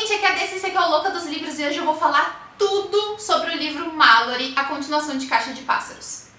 gente, aqui é a DCC, que é o Louca dos Livros, e hoje eu vou falar tudo sobre o livro Mallory, a continuação de Caixa de Pássaros.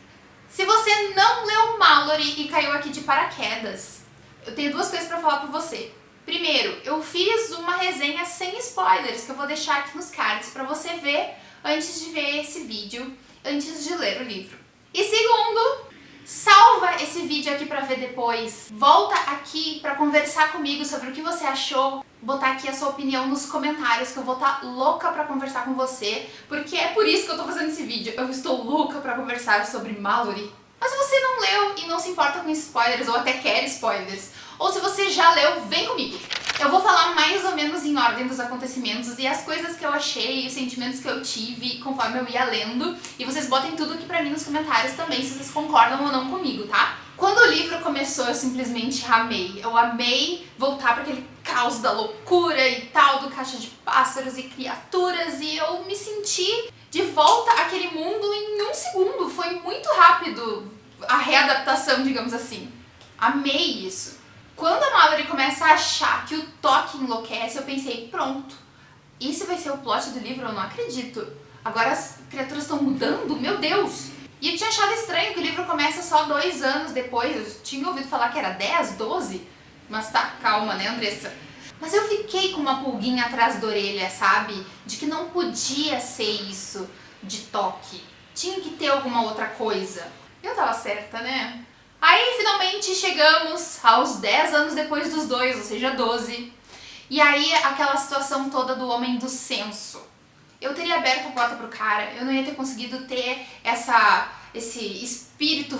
Se você não leu Mallory e caiu aqui de paraquedas, eu tenho duas coisas pra falar pra você. Primeiro, eu fiz uma resenha sem spoilers, que eu vou deixar aqui nos cards pra você ver antes de ver esse vídeo, antes de ler o livro. E segundo, salva esse vídeo aqui pra ver depois, volta aqui pra conversar comigo sobre o que você achou, botar aqui a sua opinião nos comentários, que eu vou estar louca pra conversar com você, porque é por isso que eu tô fazendo esse vídeo, eu estou louca pra conversar sobre Mallory. Mas se você não leu e não se importa com spoilers, ou até quer spoilers, ou se você já leu, vem comigo. Eu vou falar mais ou menos em ordem dos acontecimentos e as coisas que eu achei, os sentimentos que eu tive conforme eu ia lendo. E vocês botem tudo aqui pra mim nos comentários também, se vocês concordam ou não comigo, tá? Quando o livro começou, eu simplesmente amei. Eu amei voltar pra aquele caos da loucura e tal, do Caixa de Pássaros e criaturas, e eu me senti de volta àquele mundo em um segundo. Foi muito rápido a readaptação, digamos assim. Amei isso. Quando a Mallory começa a achar que o toque enlouquece, eu pensei, pronto, esse vai ser o plot do livro, eu não acredito. Agora as criaturas estão mudando? Meu Deus! E eu tinha achado estranho que o livro começa só 2 anos depois, eu tinha ouvido falar que era 10, 12, mas tá, calma, né, Andressa? Mas eu fiquei com uma pulguinha atrás da orelha, sabe? De que não podia ser isso de toque. Tinha que ter alguma outra coisa. Eu tava certa, né? Aí, finalmente, chegamos aos 10 anos depois dos 2, ou seja, 12. E aí, aquela situação toda do homem do senso. Eu teria aberto a porta pro cara, eu não ia ter conseguido ter esse espírito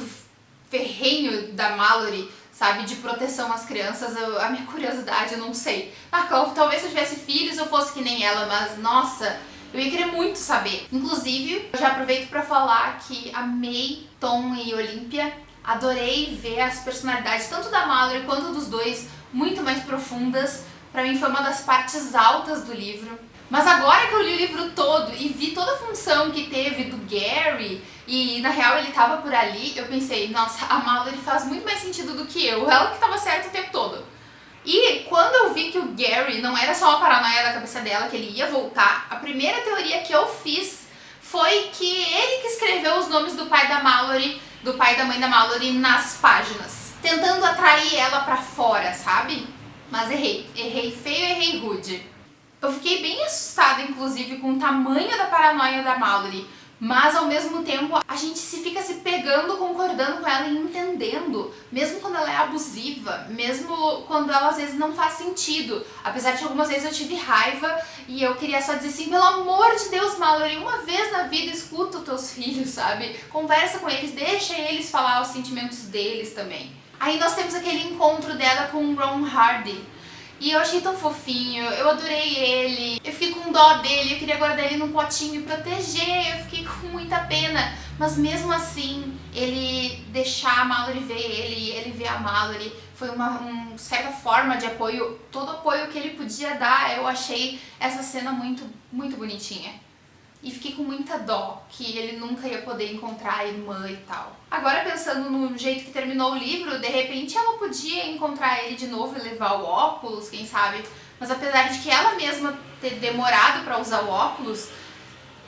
ferrenho da Mallory, sabe, de proteção às crianças. A minha curiosidade, eu não sei. Talvez se eu tivesse filhos eu fosse que nem ela, mas, nossa, eu ia querer muito saber. Inclusive, eu já aproveito pra falar que amei Tom e Olympia. Adorei ver as personalidades, tanto da Mallory quanto dos dois, muito mais profundas. Pra mim foi uma das partes altas do livro. Mas agora que eu li o livro todo e vi toda a função que teve do Gary, e na real ele tava por ali, eu pensei, nossa, a Mallory faz muito mais sentido do que eu, ela que tava certa o tempo todo. E quando eu vi que o Gary não era só uma paranoia da cabeça dela, que ele ia voltar, a primeira teoria que eu fiz foi que ele que escreveu os nomes do pai da Mallory, do pai e da mãe da Mallory nas páginas, tentando atrair ela pra fora, sabe? Mas errei feio, errei rude. Eu fiquei bem assustada, inclusive, com o tamanho da paranoia da Mallory, mas ao mesmo tempo a gente fica se pegando, concordando com ela e entendendo, mesmo quando ela é abusiva, mesmo quando ela às vezes não faz sentido. Apesar de que algumas vezes eu tive raiva e eu queria só dizer assim, pelo amor de Deus, Mallory, uma vez na vida escuta os teus filhos, sabe? Conversa com eles, deixa eles falar os sentimentos deles também. Aí nós temos aquele encontro dela com o Ron Hardy. E eu achei tão fofinho, eu adorei ele, eu fiquei com dó dele, eu queria guardar ele num potinho e proteger, eu fiquei com muita pena. Mas mesmo assim, ele deixar a Mallory ver ele ver a Mallory, foi uma certa forma de apoio, todo o apoio que ele podia dar. Eu achei essa cena muito, muito bonitinha. E fiquei com muita dó que ele nunca ia poder encontrar a irmã e tal. Agora, pensando no jeito que terminou o livro, de repente ela podia encontrar ele de novo e levar o óculos, quem sabe? Mas apesar de que ela mesma ter demorado pra usar o óculos,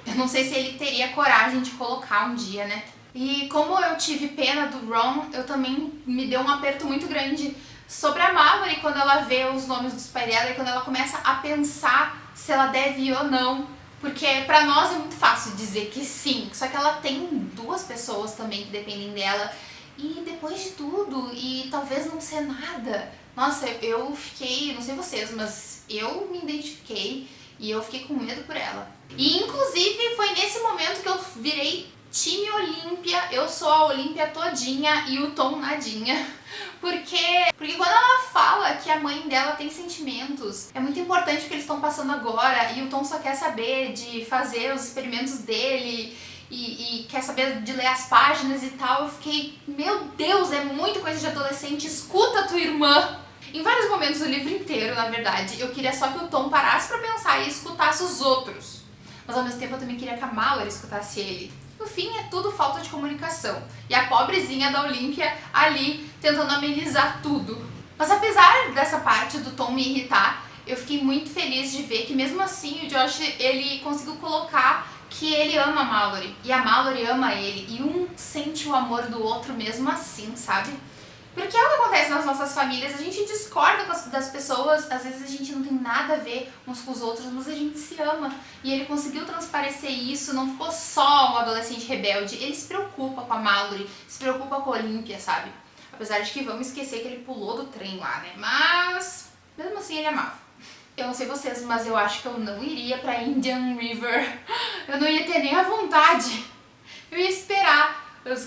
eu não sei se ele teria coragem de colocar um dia, né? E como eu tive pena do Ron, eu também me deu um aperto muito grande sobre a Mallory quando ela vê os nomes dos pais dela e quando ela começa a pensar se ela deve ir ou não. Porque pra nós é muito fácil dizer que sim, só que ela tem 2 pessoas também que dependem dela. E depois de tudo, e talvez não ser nada, nossa, eu fiquei, não sei vocês, mas eu me identifiquei e eu fiquei com medo por ela. E inclusive foi nesse momento que eu virei time Olympia, eu sou a Olympia todinha e o Tom nadinha. Porque quando ela fala que a mãe dela tem sentimentos, é muito importante o que eles estão passando agora, e o Tom só quer saber de fazer os experimentos dele e quer saber de ler as páginas e tal. Eu fiquei, meu Deus, é muita coisa de adolescente, escuta a tua irmã. Em vários momentos do livro inteiro, na verdade, eu queria só que o Tom parasse pra pensar e escutasse os outros. Mas ao mesmo tempo eu também queria que a Mallory escutasse ele. No fim, é tudo falta de comunicação. E a pobrezinha da Olympia ali tentando amenizar tudo. Mas apesar dessa parte do Tom me irritar, eu fiquei muito feliz de ver que mesmo assim o Josh, ele conseguiu colocar que ele ama a Mallory e a Mallory ama ele e um sente o amor do outro mesmo assim, sabe? Porque é o que acontece nas nossas famílias, a gente discorda das pessoas, às vezes a gente não tem nada a ver uns com os outros, mas a gente se ama. E ele conseguiu transparecer isso, não ficou só um adolescente rebelde, ele se preocupa com a Mallory, se preocupa com a Olympia, sabe? Apesar de que vamos esquecer que ele pulou do trem lá, né? Mas, mesmo assim, ele amava. Eu não sei vocês, mas eu acho que eu não iria pra Indian River. Eu não ia ter nem a vontade. Eu ia esperar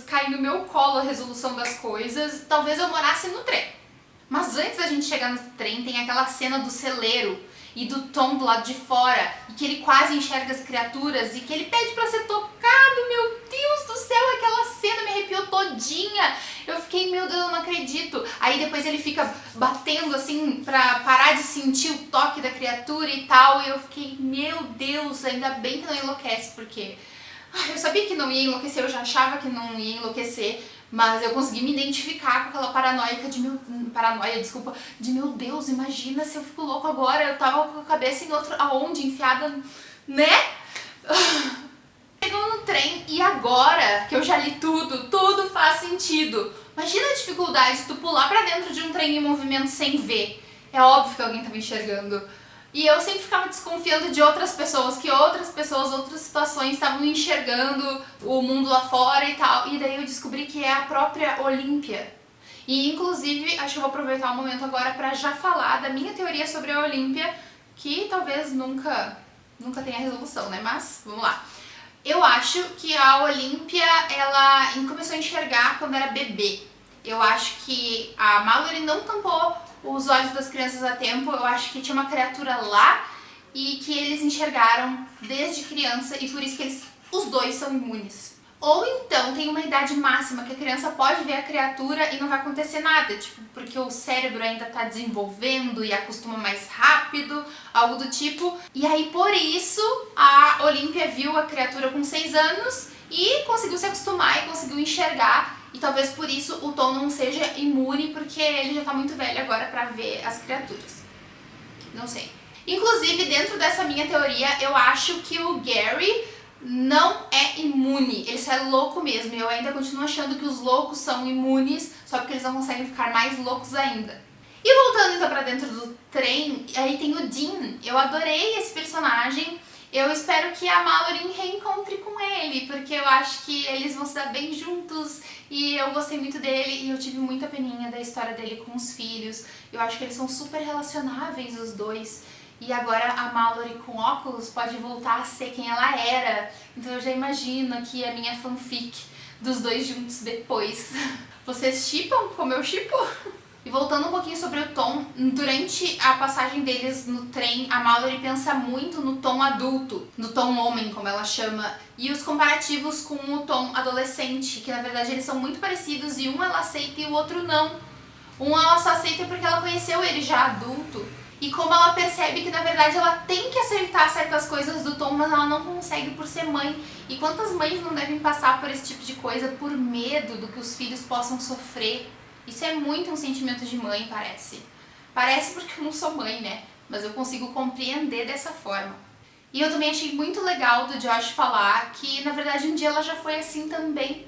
cair no meu colo a resolução das coisas. Talvez eu morasse no trem. Mas antes da gente chegar no trem, tem aquela cena do celeiro e do Tom do lado de fora, e que ele quase enxerga as criaturas e que ele pede pra ser tocado. Meu Deus do céu, aquela cena me arrepiou todinha. Eu fiquei, meu Deus, eu não acredito. Aí depois ele fica batendo assim pra parar de sentir o toque da criatura e tal, e eu fiquei, meu Deus, ainda bem que não enlouquece, porque eu sabia que não ia enlouquecer, eu já achava que não ia enlouquecer, mas eu consegui me identificar com aquela paranoia de meu Deus, imagina se eu fico louco agora, eu tava com a cabeça em outro, aonde, enfiada, né? Chegou no trem e agora que eu já li tudo faz sentido. Imagina a dificuldade de tu pular pra dentro de um trem em movimento sem ver. É óbvio que alguém tava enxergando. E eu sempre ficava desconfiando de outras pessoas, que outras pessoas, outras situações estavam enxergando o mundo lá fora e tal. E daí eu descobri que é a própria Olympia. E inclusive, acho que eu vou aproveitar o momento agora pra já falar da minha teoria sobre a Olympia, que talvez nunca tenha resolução, né? Mas, vamos lá. Eu acho que a Olympia, ela começou a enxergar quando era bebê. Eu acho que a Mallory não tampou os olhos das crianças a tempo, eu acho que tinha uma criatura lá e que eles enxergaram desde criança e por isso que os dois são imunes. Ou então tem uma idade máxima que a criança pode ver a criatura e não vai acontecer nada, tipo, porque o cérebro ainda está desenvolvendo e acostuma mais rápido, algo do tipo. E aí por isso a Olympia viu a criatura com 6 anos e conseguiu se acostumar e conseguiu enxergar. E talvez por isso o Tom não seja imune, porque ele já tá muito velho agora pra ver as criaturas. Não sei. Inclusive, dentro dessa minha teoria, eu acho que o Gary não é imune. Ele só é louco mesmo. E eu ainda continuo achando que os loucos são imunes, só porque eles não conseguem ficar mais loucos ainda. E voltando então pra dentro do trem, aí tem o Dean. Eu adorei esse personagem. Eu espero que a Mallory reencontre com ele, porque eu acho que eles vão se dar bem juntos e eu gostei muito dele e eu tive muita peninha da história dele com os filhos. Eu acho que eles são super relacionáveis, os dois. E agora a Mallory com óculos pode voltar a ser quem ela era. Então eu já imagino aqui a minha fanfic dos dois juntos depois. Vocês shippam como eu shippo? E voltando um pouquinho sobre o Tom, durante a passagem deles no trem, a Mallory pensa muito no Tom adulto, no Tom homem, como ela chama, e os comparativos com o Tom adolescente, que na verdade eles são muito parecidos e um ela aceita e o outro não. Um ela só aceita porque ela conheceu ele já adulto, e como ela percebe que na verdade ela tem que aceitar certas coisas do Tom, mas ela não consegue por ser mãe. E quantas mães não devem passar por esse tipo de coisa por medo do que os filhos possam sofrer? Isso é muito um sentimento de mãe, parece. Parece porque eu não sou mãe, né? Mas eu consigo compreender dessa forma. E eu também achei muito legal do Josh falar que, na verdade, um dia ela já foi assim também.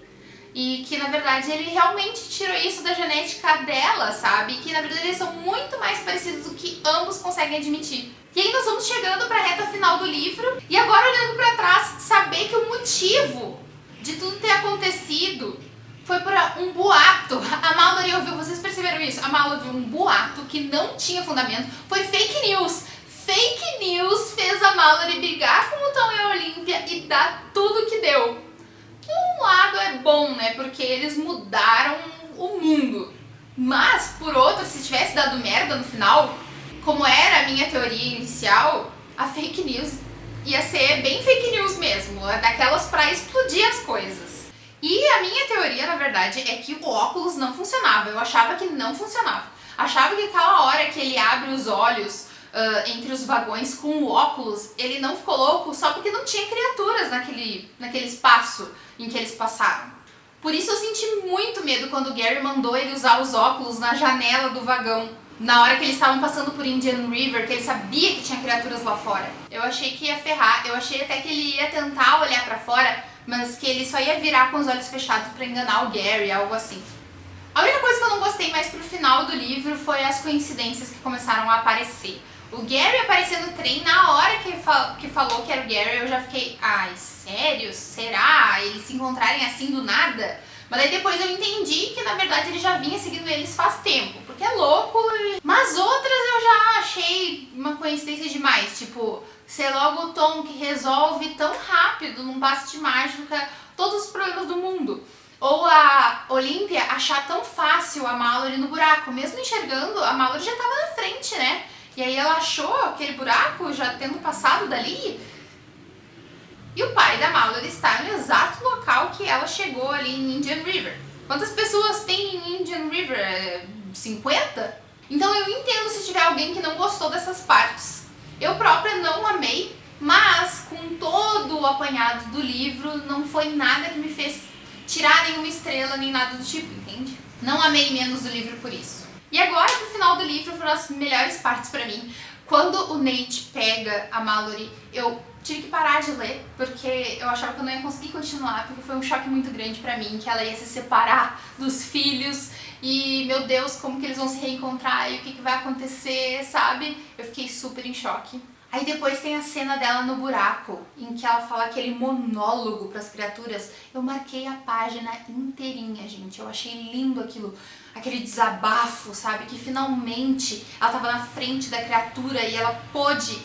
E que, na verdade, ele realmente tirou isso da genética dela, sabe? Que, na verdade, eles são muito mais parecidos do que ambos conseguem admitir. E aí nós vamos chegando pra reta final do livro. E agora, olhando pra trás, saber que o motivo de tudo ter acontecido foi por um boato. A Mallory ouviu, vocês perceberam isso? A Mallory ouviu um boato que não tinha fundamento. Foi fake news. Fake news fez a Mallory brigar com o Tom e a Olympia e dar tudo que deu. Por um lado é bom, né? Porque eles mudaram o mundo. Mas, por outro, se tivesse dado merda no final, como era a minha teoria inicial, a fake news ia ser bem fake news mesmo. Daquelas pra explodir as coisas. E a minha teoria, na verdade, é que o óculos não funcionava. Eu achava que não funcionava. Achava que aquela hora que ele abre os olhos entre os vagões com o óculos, ele não ficou louco só porque não tinha criaturas naquele espaço em que eles passaram. Por isso eu senti muito medo quando o Gary mandou ele usar os óculos na janela do vagão. Na hora que eles estavam passando por Indian River, que ele sabia que tinha criaturas lá fora. Eu achei que ia ferrar, eu achei até que ele ia tentar olhar pra fora, mas que ele só ia virar com os olhos fechados pra enganar o Gary, algo assim. A única coisa que eu não gostei mais pro final do livro foi as coincidências que começaram a aparecer. O Gary apareceu no trem, na hora que falou que era o Gary, eu já fiquei, ai, sério? Será? Eles se encontrarem assim do nada? Mas aí depois eu entendi que na verdade ele já vinha seguindo eles faz tempo, porque é louco. Mas outras eu já achei uma coincidência demais, tipo, ser logo o Tom que resolve tão rápido, num passe de mágica, todos os problemas do mundo. Ou a Olympia achar tão fácil a Mallory no buraco, mesmo enxergando, a Mallory já estava na frente, né? E aí ela achou aquele buraco já tendo passado dali. E o pai da Mallory está no exato local que ela chegou ali em Indian River. Quantas pessoas tem em Indian River? 50? Então eu entendo se tiver alguém que não gostou dessas partes. Eu própria não amei, mas com todo o apanhado do livro, não foi nada que me fez tirar nenhuma estrela nem nada do tipo, entende? Não amei menos o livro por isso. E agora, pro final do livro, foram as melhores partes pra mim. Quando o Nate pega a Mallory, eu tive que parar de ler, porque eu achava que eu não ia conseguir continuar, porque foi um choque muito grande pra mim, que ela ia se separar dos filhos, e meu Deus, como que eles vão se reencontrar, e o que vai acontecer, sabe? Eu fiquei super em choque. Aí depois tem a cena dela no buraco, em que ela fala aquele monólogo pras criaturas. Eu marquei a página inteirinha, gente. Eu achei lindo aquilo, aquele desabafo, sabe? Que finalmente ela tava na frente da criatura e ela pôde,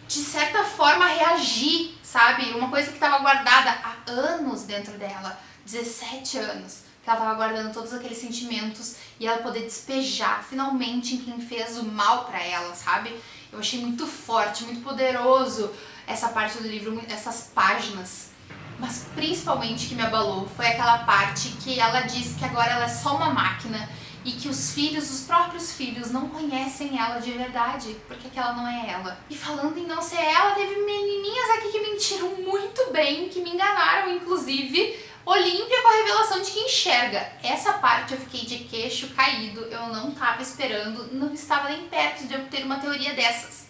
de certa forma, reagir, sabe? Uma coisa que tava guardada há anos dentro dela, 17 anos. Que ela tava guardando todos aqueles sentimentos e ela poder despejar finalmente em quem fez o mal pra ela, sabe? Eu achei muito forte, muito poderoso essa parte do livro, essas páginas. Mas principalmente que me abalou foi aquela parte que ela diz que agora ela é só uma máquina e que os filhos, os próprios filhos, não conhecem ela de verdade, porque que ela não é ela. E falando em não ser ela, teve menininhas aqui que mentiram muito bem, que me enganaram, inclusive. Olympia com a revelação de que enxerga. Essa parte eu fiquei de queixo caído, eu não estava esperando, não estava nem perto de eu ter uma teoria dessas.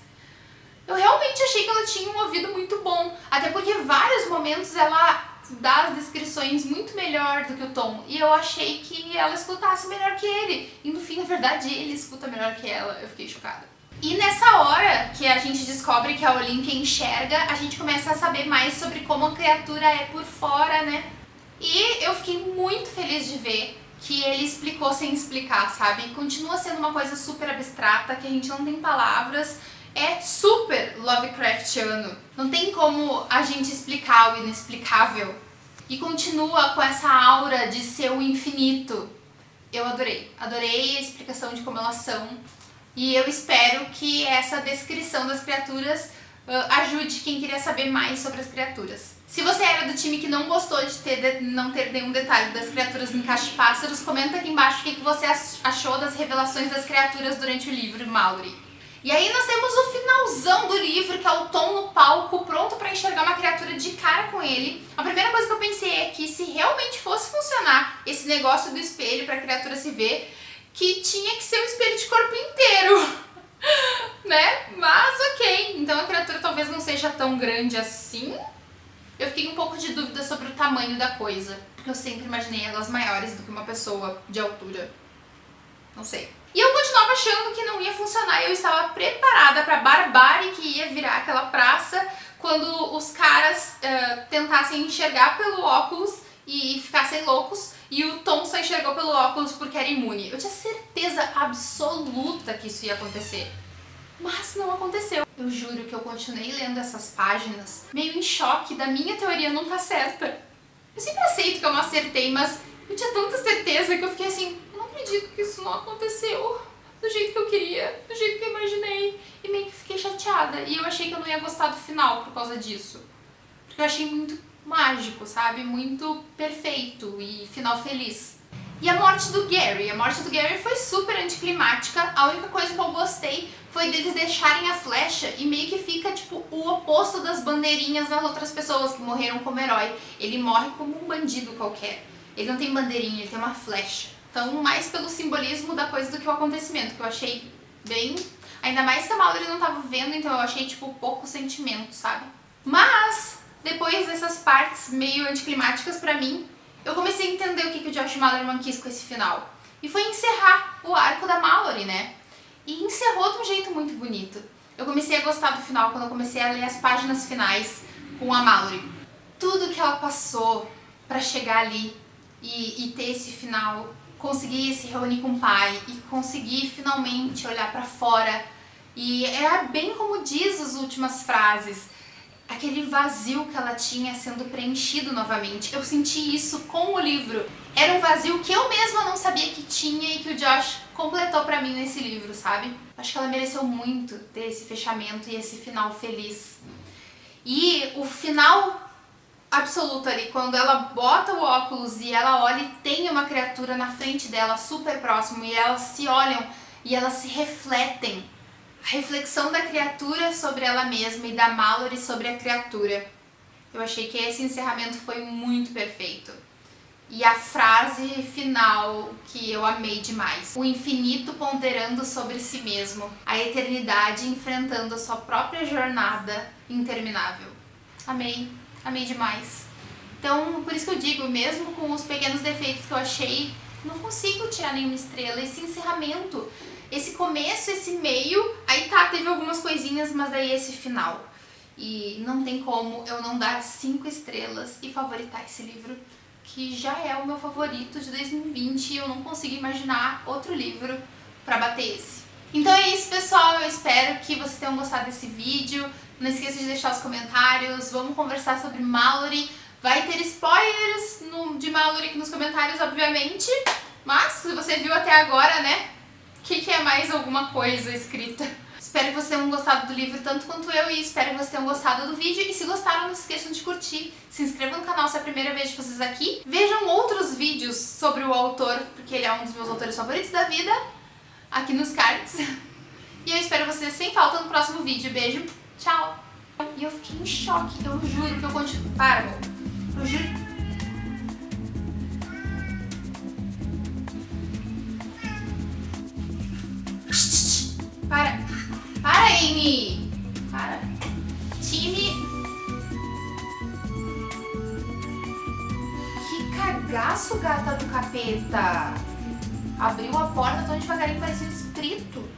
Eu realmente achei que ela tinha um ouvido muito bom, até porque em vários momentos ela dá as descrições muito melhor do que o Tom, e eu achei que ela escutasse melhor que ele, e no fim, na verdade, ele escuta melhor que ela. Eu fiquei chocada. E nessa hora que a gente descobre que a Olympia enxerga, a gente começa a saber mais sobre como a criatura é por fora, né? E eu fiquei muito feliz de ver que ele explicou sem explicar, sabe? Continua sendo uma coisa super abstrata, que a gente não tem palavras, é super Lovecraftiano. Não tem como a gente explicar o inexplicável. E continua com essa aura de ser o infinito. Eu adorei. Adorei a explicação de como elas são. E eu espero que essa descrição das criaturas ajude quem queria saber mais sobre as criaturas. Se você era do time que não gostou de não ter nenhum detalhe das criaturas em Caixa de Pássaros, comenta aqui embaixo o que você achou das revelações das criaturas durante o livro Mallory. E aí nós temos o finalzão do livro, que é o Tom no palco, pronto pra enxergar uma criatura de cara com ele. A primeira coisa que eu pensei é que se realmente fosse funcionar esse negócio do espelho pra criatura se ver, que tinha que ser um espelho de corpo inteiro, né? Mas ok, então a criatura talvez não seja tão grande assim. Eu fiquei um pouco de dúvida sobre o tamanho da coisa, porque eu sempre imaginei elas maiores do que uma pessoa de altura. Não sei. E eu continuava achando que não ia funcionar, eu estava preparada para a barbárie que ia virar aquela praça quando os caras tentassem enxergar pelo óculos e ficassem loucos, e o Tom só enxergou pelo óculos porque era imune. Eu tinha certeza absoluta que isso ia acontecer. Mas não aconteceu. Eu juro que eu continuei lendo essas páginas meio em choque da minha teoria não tá certa. Eu sempre aceito que eu não acertei, mas eu tinha tanta certeza que eu fiquei assim, eu não acredito que isso não aconteceu do jeito que eu queria, do jeito que eu imaginei. E meio que fiquei chateada. E eu achei que eu não ia gostar do final por causa disso. Porque eu achei muito mágico, sabe? Muito perfeito e final feliz. E a morte do Gary? A morte do Gary foi super anticlimática. A única coisa que eu gostei foi deles deixarem a flecha e meio que fica tipo o oposto das bandeirinhas das outras pessoas que morreram como herói. Ele morre como um bandido qualquer. Ele não tem bandeirinha, ele tem uma flecha. Então, mais pelo simbolismo da coisa do que o acontecimento, que eu achei bem... Ainda mais que a Mallory não tava vendo, então eu achei, tipo, pouco sentimento, sabe? Mas, depois dessas partes meio anticlimáticas pra mim, eu comecei a entender o que o Josh Malerman quis com esse final. E foi encerrar o arco da Mallory, né? E encerrou de um jeito muito bonito. Eu comecei a gostar do final quando eu comecei a ler as páginas finais com a Mallory. Tudo que ela passou pra chegar ali e ter esse final, conseguir se reunir com o pai e conseguir finalmente olhar pra fora. E é bem como diz as últimas frases, aquele vazio que ela tinha sendo preenchido novamente. Eu senti isso com o livro. Era um vazio que eu mesma não sabia que tinha e que o Josh completou pra mim nesse livro, sabe? Acho que ela mereceu muito ter esse fechamento e esse final feliz. E o final absoluto ali, quando ela bota o óculos e ela olha e tem uma criatura na frente dela, super próximo, e elas se olham e elas se refletem. A reflexão da criatura sobre ela mesma e da Mallory sobre a criatura. Eu achei que esse encerramento foi muito perfeito. E a frase final que eu amei demais. O infinito ponderando sobre si mesmo. A eternidade enfrentando a sua própria jornada interminável. Amei. Amei demais. Então, por isso que eu digo, mesmo com os pequenos defeitos que eu achei, não consigo tirar nenhuma estrela. Esse encerramento, esse começo, esse meio, aí tá, teve algumas coisinhas, mas daí esse final. E não tem como eu não dar 5 estrelas e favoritar esse livro, que já é o meu favorito de 2020 e eu não consigo imaginar outro livro pra bater esse. Então é isso, pessoal, eu espero que vocês tenham gostado desse vídeo. Não esqueça de deixar os comentários, vamos conversar sobre Mallory. Vai ter spoilers de Mallory aqui nos comentários, obviamente. Mas, se você viu até agora, né, o que é mais alguma coisa escrita? Espero que vocês tenham gostado do livro tanto quanto eu e espero que vocês tenham gostado do vídeo. E se gostaram, não se esqueçam de curtir, se inscrevam no canal se é a primeira vez de vocês aqui. Vejam outros vídeos sobre o autor, porque ele é um dos meus autores favoritos da vida, aqui nos cards. E eu espero vocês sem falta no próximo vídeo. Beijo, tchau! E eu fiquei em choque, eu juro que eu continuo... Para, amor. Eu juro... Para! Para, Amy! Para! Time... Que cagaço, gata do capeta! Abriu a porta tão devagarinho, parecia um espírito.